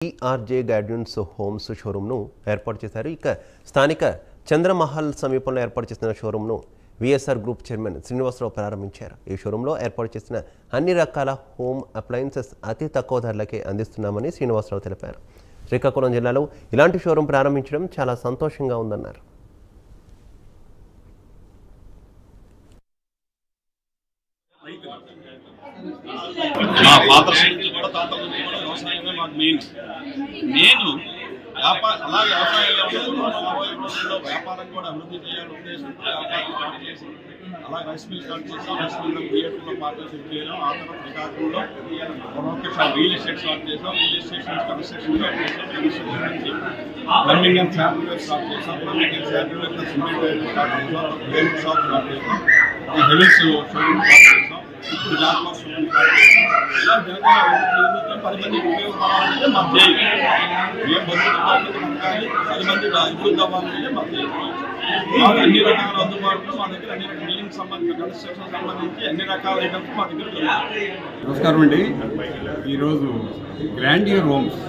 ఈఆర్జే gardens homes షోరూమ్ను ఏర్పాటు చేశారు. ఇక స్థానిక చంద్రమహల్ సమీపంలో ఏర్పాటు చేసిన షోరూమ్ను విఎస్ఆర్ గ్రూప్ చైర్మన్ శ్రీనివాసరావు ప్రారంభించారు. ఈ షోరూంలో ఏర్పాటు చేసిన అన్ని రకాల హోమ్ అప్లయన్సెస్ అతి తక్కువ ధరలకే అందిస్తున్నామని శ్రీనివాసరావు తెలిపారు. శ్రీకాకుళం జిల్లాలో ఇలాంటి షోరూం ప్రారంభించడం చాలా సంతోషంగా ఉందన్నారు. నేను అలాగే వ్యవసాయంలో వ్యాపారం కూడా అభివృద్ధి చేయాలని ఉద్దేశంతో వ్యాపారం స్టార్ట్ చేసి అలాగే రైస్ మిల్ స్టార్ట్ చేసాం. రైస్ మిల్ బిఎస్లో పార్ట్నర్షిప్ చేయడం, ఆ తర్వాత శ్రీకాకుళంలో ఒకసారి రియల్ ఎస్టేట్ స్టార్ట్ చేసాం. రియల్ ఎస్టేట్ నుంచి కన్స్ట్రక్షన్ స్టార్ట్ చేసాం. కన్స్ట్రక్షన్ నుంచి ప్లంబింగ్ అండ్ శానిటరీ స్టార్ట్ చేసాం. Plumbing and sanitary cement start చేసాం. పెయింట్ షాప్ స్టార్ట్ చేసాం. హెవెల్స్ షోరూమ్ స్టార్ట్ చేసాం. ఇప్పుడు జాక్పాట్ షోరూమ్ స్టార్ట్ చేసాం. ఇలా జనరల్గా 10 మందికి ఉపయోగపడాలంటే మాకు చేయాలి. ఏ బతుకుతామని కానీ 10 మంది అభివృద్ధి అవ్వాలంటే మాకు చేయాలి. అన్ని రకాల అందుబాటులో మా దగ్గర అన్ని రకాల బిల్డింగ్ సంబంధించిన కన్స్ట్రక్షన్ సంబంధించి అన్ని రకాల ఐటమ్స్ మా దగ్గర దొరుకుతాయి. నమస్కారం అండి. ఈరోజు గ్రాండియర్ హోమ్స్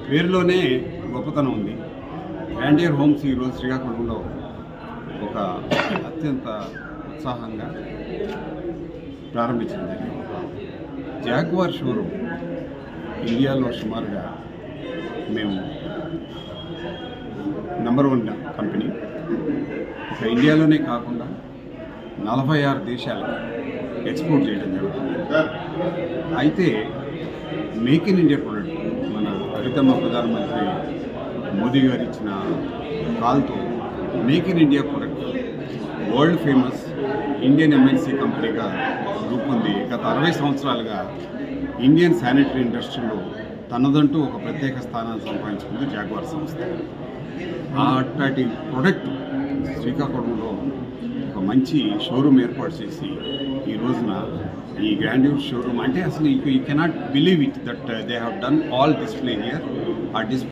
పేరులోనే గొప్పతనం ఉంది. గ్రాండియర్ హోమ్స్ ఈరోజు శ్రీకాకుళంలో ఒక అత్యంత ఉత్సాహంగా ప్రారంభించింది. జాగ్వార్ షోరూమ్ ఇండియాలో సుమారుగా మేము #1 కంపెనీ. ఒక ఇండియాలోనే కాకుండా 46 దేశాలకు ఎక్స్పోర్ట్ చేయడం జరుగుతుంది. అయితే మేక్ ఇన్ ఇండియా ప్రొడక్ట్ మన ప్రీతమ ప్రధానమంత్రి మోదీ గారు ఇచ్చిన కాల్తో make in India product world famous Indian MNC కంపెనీగా రూపొంది గత 60 సంవత్సరాలుగా ఇండియన్ శానిటరీ ఇండస్ట్రీలో తనదంటూ ఒక ప్రత్యేక స్థానాన్ని సంపాదించుకుంది జాగ్వార్ సంస్థ. అట్లాంటి ప్రొడక్ట్ శ్రీకాకుళంలో ఒక మంచి షోరూమ్ ఏర్పాటు చేసి ఈ రోజున ఈ గ్రాండ్యూర్ షోరూమ్ అంటే అసలు you cannot believe it that they have done all display here. ఆ డిస్ప్లే